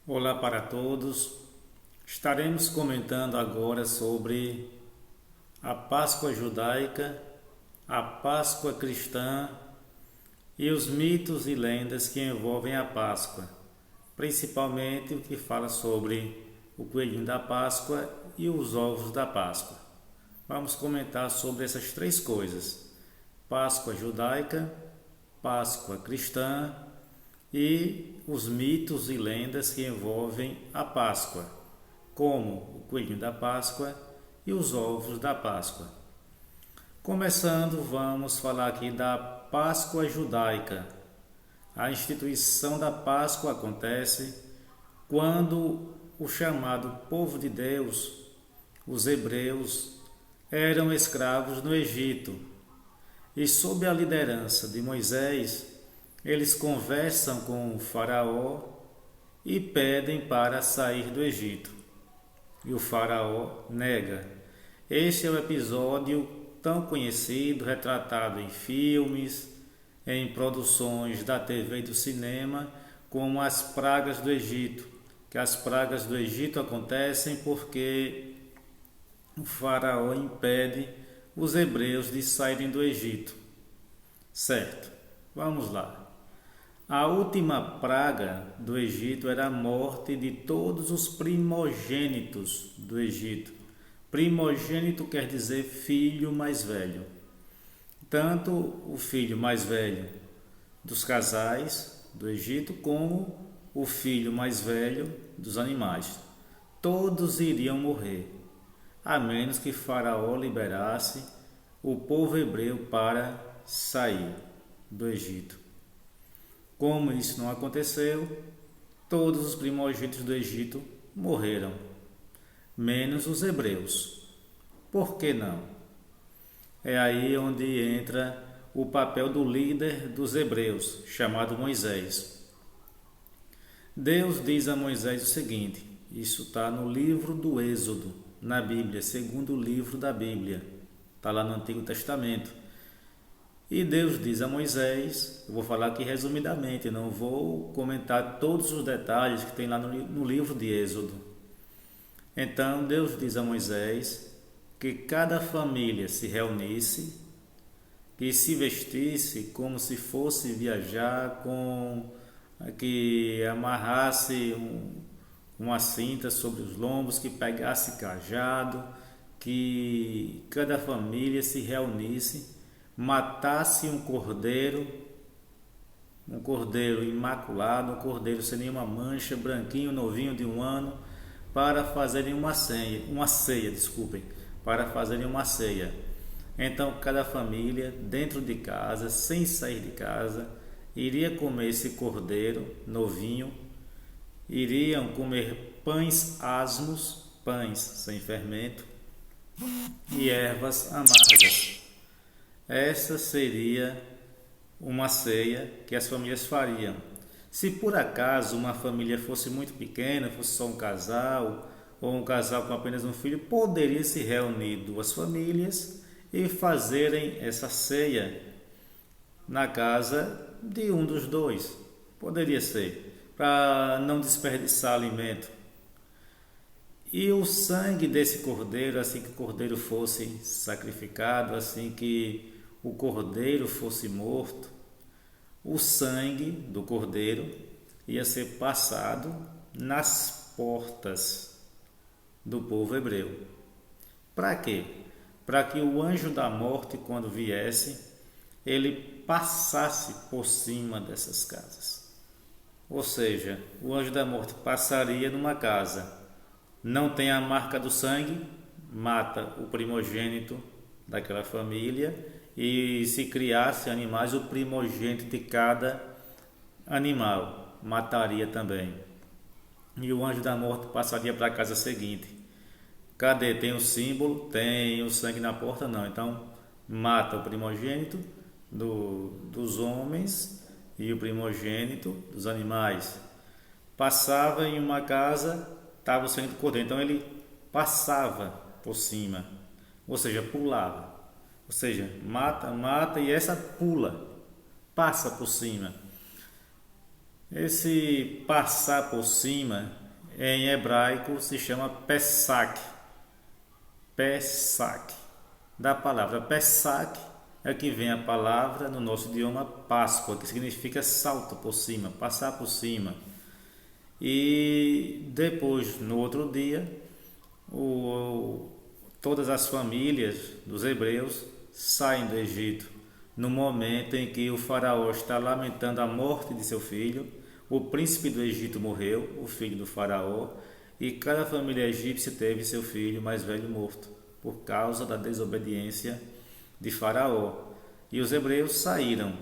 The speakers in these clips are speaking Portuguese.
Olá para todos. Estaremos comentando agora sobre a Páscoa judaica, a Páscoa cristã e os mitos e lendas que envolvem a Páscoa, principalmente o que fala sobre o coelhinho da Páscoa e os ovos da Páscoa. Vamos comentar sobre essas três coisas: Páscoa judaica, Páscoa cristã e os mitos e lendas que envolvem a Páscoa, como o coelhinho da Páscoa e os ovos da Páscoa. Começando, vamos falar aqui da Páscoa judaica. A instituição da Páscoa acontece quando o chamado povo de Deus, os hebreus, eram escravos no Egito e, sob a liderança de Moisés, eles conversam com o faraó e pedem para sair do Egito. E o faraó nega. Este é o episódio tão conhecido, retratado em filmes, em produções da TV e do cinema, como as pragas do Egito. Que as pragas do Egito acontecem porque o faraó impede os hebreus de saírem do Egito. Certo, vamos lá. A última praga do Egito era a morte de todos os primogênitos do Egito. Primogênito quer dizer filho mais velho. Tanto o filho mais velho dos casais do Egito como o filho mais velho dos animais. Todos iriam morrer, a menos que Faraó liberasse o povo hebreu para sair do Egito. Como isso não aconteceu, todos os primogênitos do Egito morreram, menos os hebreus. Por que não? É aí onde entra o papel do líder dos hebreus, chamado Moisés. Deus diz a Moisés o seguinte, isso está no livro do Êxodo, na Bíblia, segundo livro da Bíblia, está lá no Antigo Testamento. E Deus diz a Moisés, eu vou falar aqui resumidamente, não vou comentar todos os detalhes que tem lá no livro de Êxodo. Então Deus diz a Moisés que cada família se reunisse, que se vestisse como se fosse viajar, que amarrasse uma cinta sobre os lombos, que pegasse cajado, que cada família se reunisse, matasse um cordeiro imaculado, um cordeiro sem nenhuma mancha, branquinho, novinho de 1 ano, para fazerem para fazerem uma ceia. Então cada família, dentro de casa, sem sair de casa, iria comer esse cordeiro novinho, iriam comer pães asmos, pães sem fermento, e ervas amargas. Essa seria uma ceia que as famílias fariam. Se por acaso uma família fosse muito pequena, fosse só um casal, ou um casal com apenas um filho, poderia se reunir duas famílias e fazerem essa ceia na casa de um dos dois. Poderia ser, para não desperdiçar alimento. E o sangue desse cordeiro, assim que o cordeiro fosse sacrificado, assim que o cordeiro fosse morto, o sangue do cordeiro ia ser passado nas portas do povo hebreu. Para quê? Para que o anjo da morte, quando viesse, ele passasse por cima dessas casas. Ou seja, o anjo da morte passaria numa casa, não tem a marca do sangue, mata o primogênito daquela família, e se criasse animais, o primogênito de cada animal mataria também. E o anjo da morte passaria para a casa seguinte. Cadê? Tem o símbolo? Tem o sangue na porta? Não. Então mata o primogênito dos homens e o primogênito dos animais. Passava em uma casa, estava o sangue do cordeiro, então ele passava por cima, ou seja, pulava. Ou seja, mata e essa pula, passa por cima. Esse passar por cima, em hebraico, se chama Pesach. Pesach. Da palavra Pesach é que vem a palavra no nosso idioma Páscoa, que significa salto por cima, passar por cima. E depois, no outro dia, todas as famílias dos hebreus saem do Egito. No momento em que o faraó está lamentando a morte de seu filho, o príncipe do Egito morreu, o filho do faraó, e cada família egípcia teve seu filho mais velho morto, por causa da desobediência de faraó. E os hebreus saíram.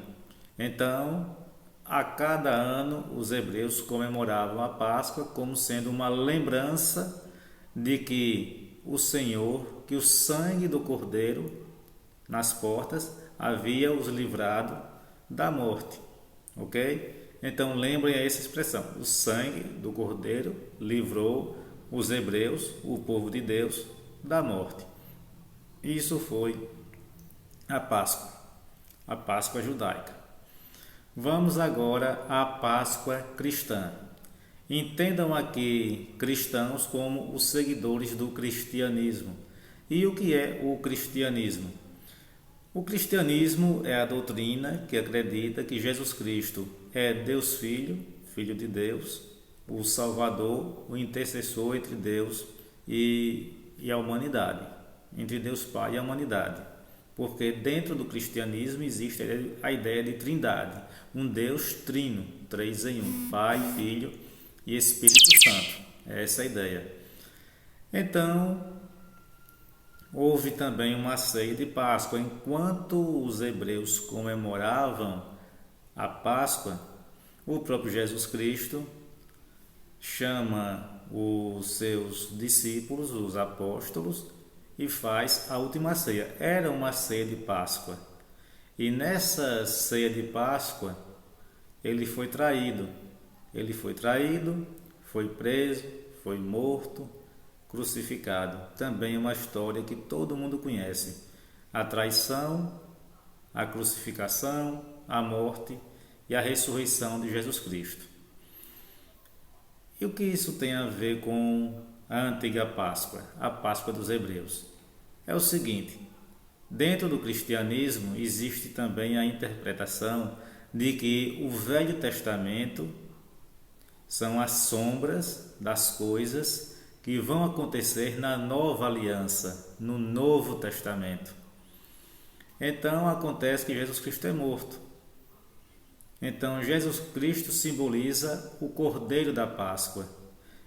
Então, a cada ano, os hebreus comemoravam a Páscoa como sendo uma lembrança de que o Senhor, que o sangue do Cordeiro nas portas havia os livrado da morte, ok? Então lembrem essa expressão: o sangue do Cordeiro livrou os hebreus, o povo de Deus, da morte. Isso foi a Páscoa judaica. Vamos agora à Páscoa cristã. Entendam aqui cristãos como os seguidores do cristianismo. E o que é o cristianismo? O cristianismo é a doutrina que acredita que Jesus Cristo é Deus Filho, Filho de Deus, o Salvador, o intercessor entre Deus e a humanidade, entre Deus Pai e a humanidade. Porque dentro do cristianismo existe a ideia de trindade, um Deus trino, 3 em 1, Pai, Filho e Espírito Santo. É essa a ideia. Então, houve também uma ceia de Páscoa. Enquanto os hebreus comemoravam a Páscoa, o próprio Jesus Cristo chama os seus discípulos, os apóstolos, e faz a última ceia. Era uma ceia de Páscoa. E nessa ceia de Páscoa, ele foi traído. Ele foi traído, foi preso, foi morto, crucificado. Também é uma história que todo mundo conhece. A traição, a crucificação, a morte e a ressurreição de Jesus Cristo. E o que isso tem a ver com a antiga Páscoa, a Páscoa dos hebreus? É o seguinte: dentro do cristianismo existe também a interpretação de que o Velho Testamento são as sombras das coisas que vão acontecer na nova aliança, no Novo Testamento. Então acontece que Jesus Cristo é morto. Então Jesus Cristo simboliza o Cordeiro da Páscoa.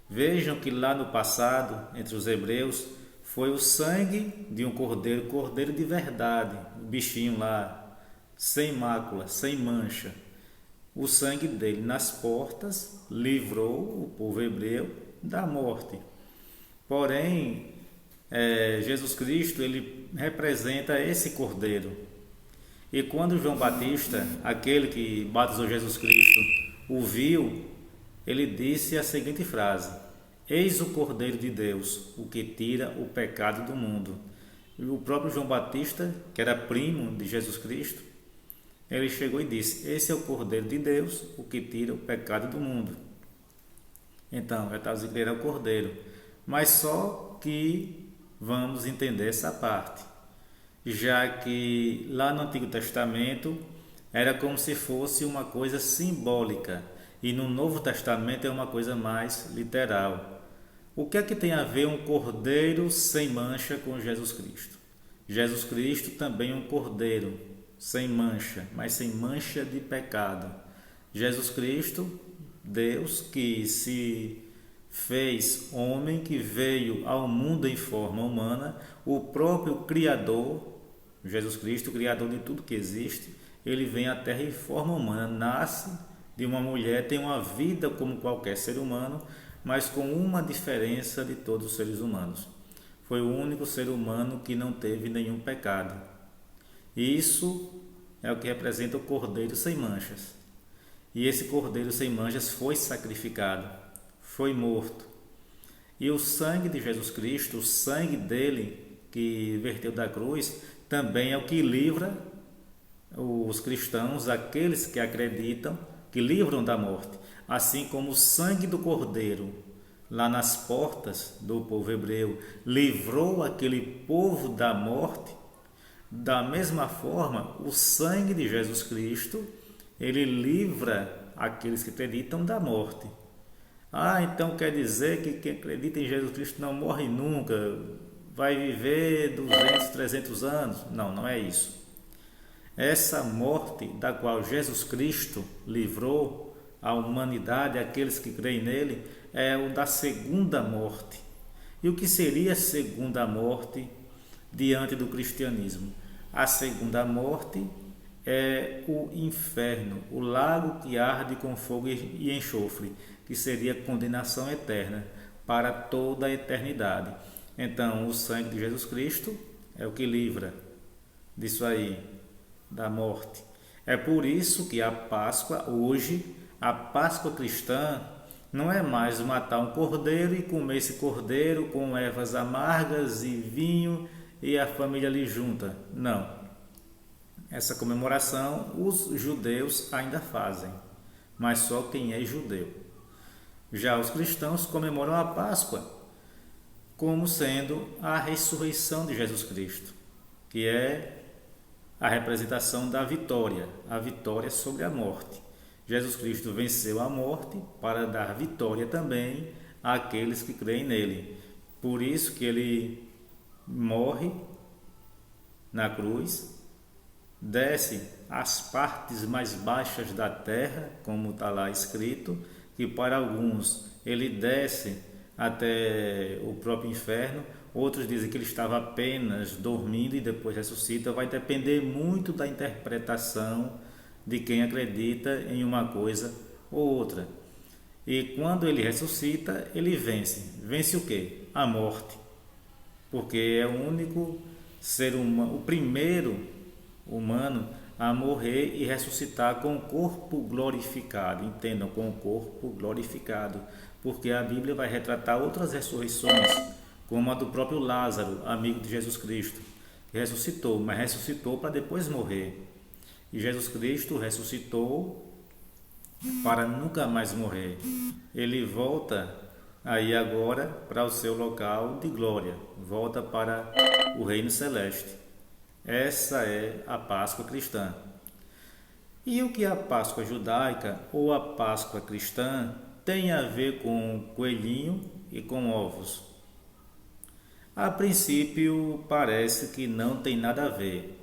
Vejam que lá no passado, entre os hebreus, foi o sangue de um cordeiro, cordeiro de verdade, o bichinho lá, sem mácula, sem mancha. O sangue dele nas portas livrou o povo hebreu da morte. Porém, Jesus Cristo, ele representa esse cordeiro. E quando João Batista, aquele que batizou Jesus Cristo, o viu, ele disse a seguinte frase: Eis o Cordeiro de Deus, o que tira o pecado do mundo. E o próprio João Batista, que era primo de Jesus Cristo, ele chegou e disse: Esse é o Cordeiro de Deus, o que tira o pecado do mundo. Então, já está dizendo que ele era o Cordeiro. Mas só que vamos entender essa parte, já que lá no Antigo Testamento era como se fosse uma coisa simbólica e no Novo Testamento é uma coisa mais literal. O que é que tem a ver um cordeiro sem mancha com Jesus Cristo? Jesus Cristo também é um cordeiro sem mancha, mas sem mancha de pecado. Jesus Cristo, Deus que se fez homem, que veio ao mundo em forma humana, o próprio Criador, Jesus Cristo, o Criador de tudo que existe, ele vem à Terra em forma humana, nasce de uma mulher, tem uma vida como qualquer ser humano, mas com uma diferença de todos os seres humanos. Foi o único ser humano que não teve nenhum pecado. Isso é o que representa o Cordeiro sem manchas. E esse Cordeiro sem manchas foi sacrificado, foi morto. E o sangue de Jesus Cristo, o sangue dele que verteu da cruz, também é o que livra os cristãos, aqueles que acreditam, que livram da morte. assim como o sangue do Cordeiro, lá nas portas do povo hebreu, livrou aquele povo da morte, da mesma forma, o sangue de Jesus Cristo, ele livra aqueles que acreditam da morte. Então quer dizer que quem acredita em Jesus Cristo não morre nunca, vai viver 200, 300 anos? Não, não é isso. Essa morte da qual Jesus Cristo livrou a humanidade, aqueles que creem nele, é o da segunda morte. E o que seria a segunda morte diante do cristianismo? A segunda morte é o inferno, o lago que arde com fogo e enxofre, que seria condenação eterna para toda a eternidade. Então, o sangue de Jesus Cristo é o que livra disso aí, da morte. É por isso que a Páscoa, hoje, a Páscoa cristã, não é mais matar um cordeiro e comer esse cordeiro com ervas amargas e vinho e a família ali junta. Não. Essa comemoração os judeus ainda fazem, mas só quem é judeu. Já os cristãos comemoram a Páscoa como sendo a ressurreição de Jesus Cristo, que é a representação da vitória, a vitória sobre a morte. Jesus Cristo venceu a morte para dar vitória também àqueles que creem nele. Por isso que ele morre na cruz, desce às partes mais baixas da terra, como está lá escrito, que para alguns ele desce até o próprio inferno, outros dizem que ele estava apenas dormindo e depois ressuscita. Vai depender muito da interpretação de quem acredita em uma coisa ou outra. E quando ele ressuscita, ele vence. Vence o quê? A morte. Porque é o único ser humano, o primeiro humano a morrer e ressuscitar com o corpo glorificado. Entendam, com o corpo glorificado. Porque a Bíblia vai retratar outras ressurreições, como a do próprio Lázaro, amigo de Jesus Cristo, que ressuscitou, mas ressuscitou para depois morrer. E Jesus Cristo ressuscitou para nunca mais morrer. Ele volta aí agora para o seu local de glória, volta para o reino celeste. Essa é a Páscoa cristã. E o que a Páscoa judaica ou a Páscoa cristã tem a ver com coelhinho e com ovos? A princípio parece que não tem nada a ver.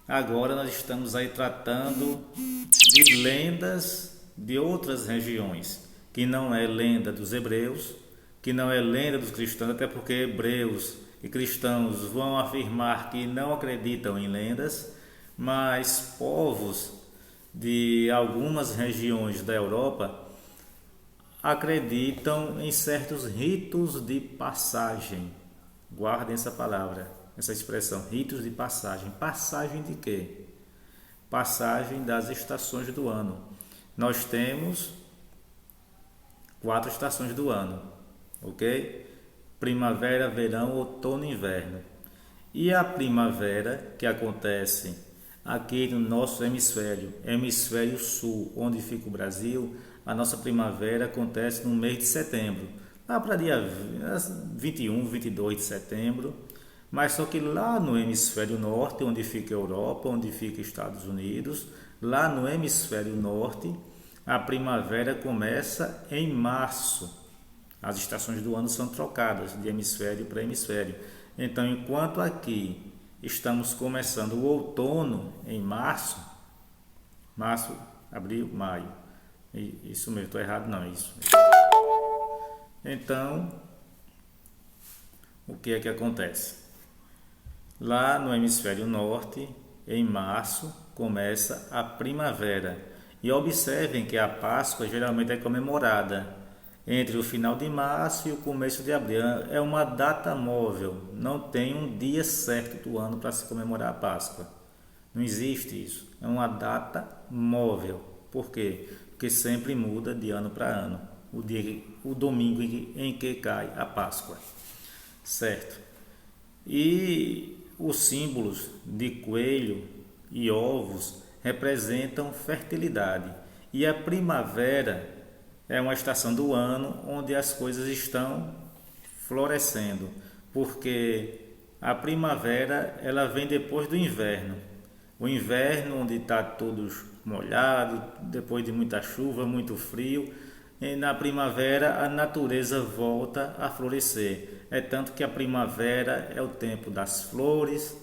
Agora nós estamos aí tratando de lendas de outras regiões, que não é lenda dos hebreus, que não é lenda dos cristãos, até porque hebreus e cristãos vão afirmar que não acreditam em lendas, mas povos de algumas regiões da Europa acreditam em certos ritos de passagem. Guardem essa palavra, essa expressão, ritos de passagem. Passagem de quê? Passagem das estações do ano. Nós temos 4 estações do ano, ok? Primavera, verão, outono e inverno. E a primavera, que acontece aqui no nosso hemisfério sul, onde fica o Brasil, a nossa primavera acontece no mês de setembro, lá para dia 21, 22 de setembro, mas só que lá no hemisfério norte, onde fica a Europa, onde fica Estados Unidos, lá no hemisfério norte, a primavera começa em março. As estações do ano são trocadas de hemisfério para hemisfério. Então, enquanto aqui estamos começando o outono em março, abril, maio. Isso mesmo, estou errado não, isso mesmo. Então, o que é que acontece? Lá no hemisfério norte, em março, começa a primavera. E observem que a Páscoa geralmente é comemorada entre o final de março e o começo de abril. É uma data móvel, não tem um dia certo do ano para se comemorar a Páscoa. Não existe isso, é uma data móvel. Por quê? Porque sempre muda de ano para ano, o domingo em que cai a Páscoa, certo? E os símbolos de coelho e ovos representam fertilidade, e a primavera é uma estação do ano onde as coisas estão florescendo, porque a primavera ela vem depois do inverno. O inverno onde está tudo molhado, depois de muita chuva, muito frio, e na primavera a natureza volta a florescer. É tanto que a primavera é o tempo das flores,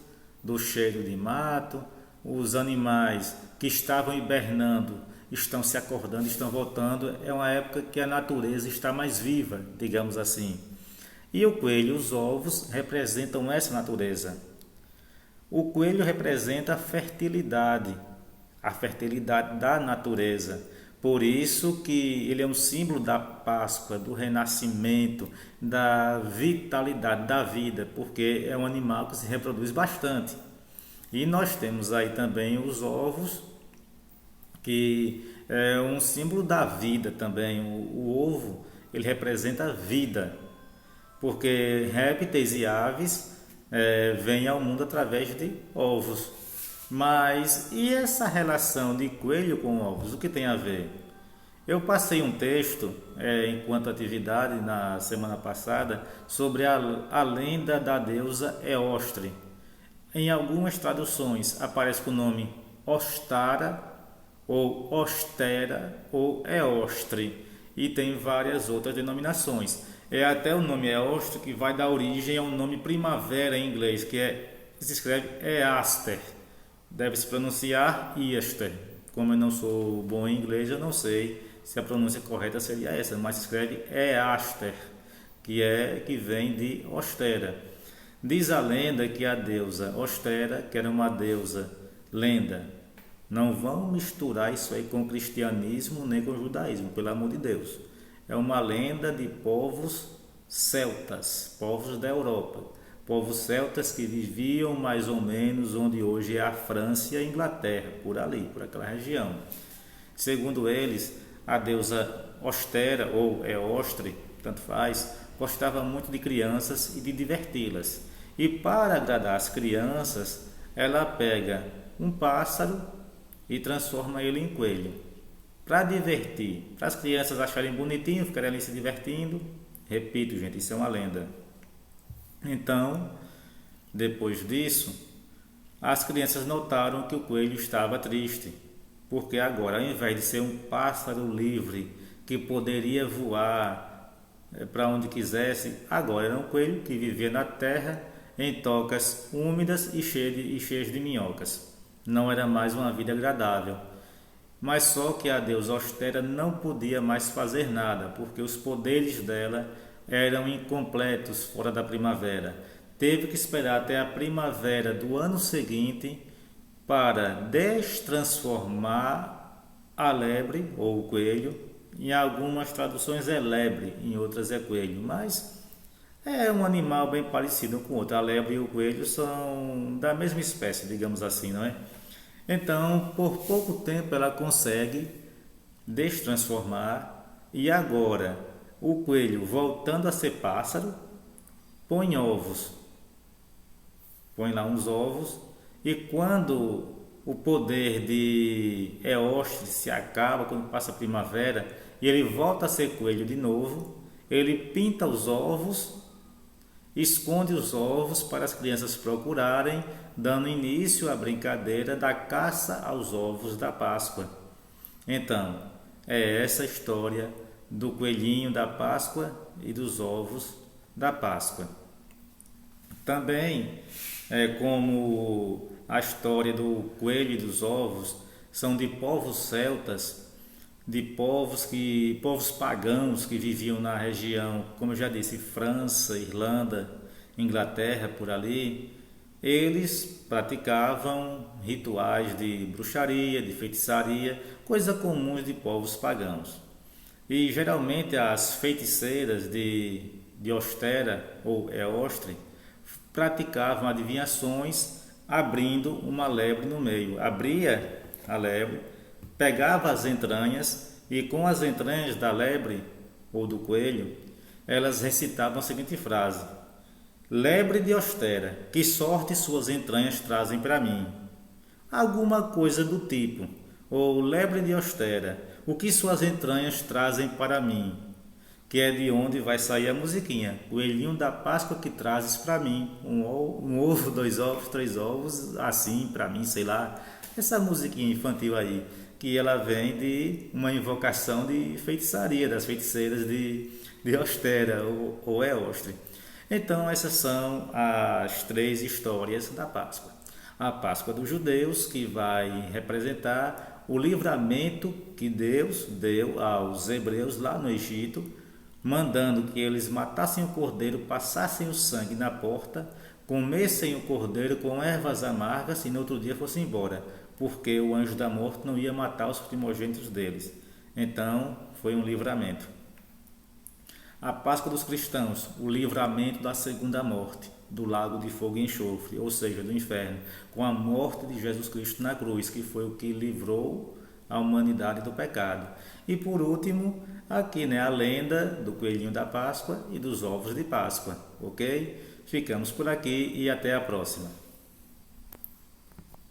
do cheiro de mato, os animais que estavam hibernando estão se acordando, estão voltando. É uma época que a natureza está mais viva, digamos assim. E o coelho, os ovos, representam essa natureza. O coelho representa a fertilidade da natureza. Por isso que ele é um símbolo da Páscoa, do renascimento, da vitalidade da vida, porque é um animal que se reproduz bastante. E nós temos aí também os ovos, que é um símbolo da vida também. O ovo, ele representa a vida, porque répteis e aves vêm ao mundo através de ovos. Mas e essa relação de coelho com ovos, o que tem a ver? Eu passei um texto, enquanto atividade, na semana passada, sobre a lenda da deusa Eostre. Em algumas traduções aparece com o nome Ostara, ou Ostera, ou Eostre, e tem várias outras denominações. É até o nome Eostre que vai dar origem ao nome primavera em inglês, que se escreve Easter. Deve se pronunciar Easter. Como eu não sou bom em inglês, eu não sei se a pronúncia correta seria essa, mas se escreve Easter, que vem de Ostera. Diz a lenda que a deusa Ostera, que era uma deusa lenda, não vão misturar isso aí com o cristianismo nem com o judaísmo, pelo amor de Deus. É uma lenda de povos celtas, povos da Europa. Povos celtas que viviam mais ou menos onde hoje é a França e a Inglaterra, por ali, por aquela região. Segundo eles, a deusa Ostera ou Eostre, tanto faz, gostava muito de crianças e de diverti-las. E para agradar as crianças, ela pega um pássaro e transforma ele em coelho. Para divertir, para as crianças acharem bonitinho, ficarem ali se divertindo. Repito, gente, isso é uma lenda. Então, depois disso, as crianças notaram que o coelho estava triste, porque agora, ao invés de ser um pássaro livre que poderia voar para onde quisesse, agora era um coelho que vivia na terra em tocas úmidas e cheias de minhocas. Não era mais uma vida agradável. Mas só que a deusa Ostera não podia mais fazer nada, porque os poderes dela eram incompletos fora da primavera. Teve que esperar até a primavera do ano seguinte para destransformar a lebre ou o coelho. Em algumas traduções é lebre, em outras é coelho, mas é um animal bem parecido com o outro. A lebre e o coelho são da mesma espécie, digamos assim, não é? Então, por pouco tempo ela consegue destransformar e agora o coelho, voltando a ser pássaro, põe ovos. Põe lá uns ovos e quando o poder de Eostre se acaba, quando passa a primavera e ele volta a ser coelho de novo, ele pinta os ovos, esconde os ovos para as crianças procurarem, dando início à brincadeira da caça aos ovos da Páscoa. Então, é essa a história do coelhinho da Páscoa e dos ovos da Páscoa. Também como a história do coelho e dos ovos são de povos celtas, de povos pagãos que viviam na região, como eu já disse, França, Irlanda, Inglaterra, por ali. Eles praticavam rituais de bruxaria, de feitiçaria, coisas comuns de povos pagãos. E geralmente as feiticeiras de Ostera ou Eostre praticavam adivinhações abrindo uma lebre no meio. Abria a lebre, pegava as entranhas e com as entranhas da lebre ou do coelho, elas recitavam a seguinte frase: lebre de Ostera, que sorte suas entranhas trazem para mim. Alguma coisa do tipo. Ou lebre de Ostera, o que suas entranhas trazem para mim? Que é de onde vai sair a musiquinha. Coelhinho da Páscoa que trazes para mim. Um ovo, 2 ovos, 3 ovos, assim para mim, sei lá. Essa musiquinha infantil aí, que ela vem de uma invocação de feitiçaria, das feiticeiras de Ostera ou Eostre. Então essas são as 3 histórias da Páscoa. A Páscoa dos judeus, que vai representar o livramento que Deus deu aos hebreus lá no Egito, mandando que eles matassem o cordeiro, passassem o sangue na porta, comessem o cordeiro com ervas amargas e no outro dia fossem embora, porque o anjo da morte não ia matar os primogênitos deles. Então foi um livramento. A Páscoa dos cristãos, o livramento da segunda morte, do lago de fogo e enxofre, ou seja, do inferno, com a morte de Jesus Cristo na cruz, que foi o que livrou a humanidade do pecado. E por último, aqui, a lenda do coelhinho da Páscoa e dos ovos de Páscoa, ok? Ficamos por aqui e até a próxima.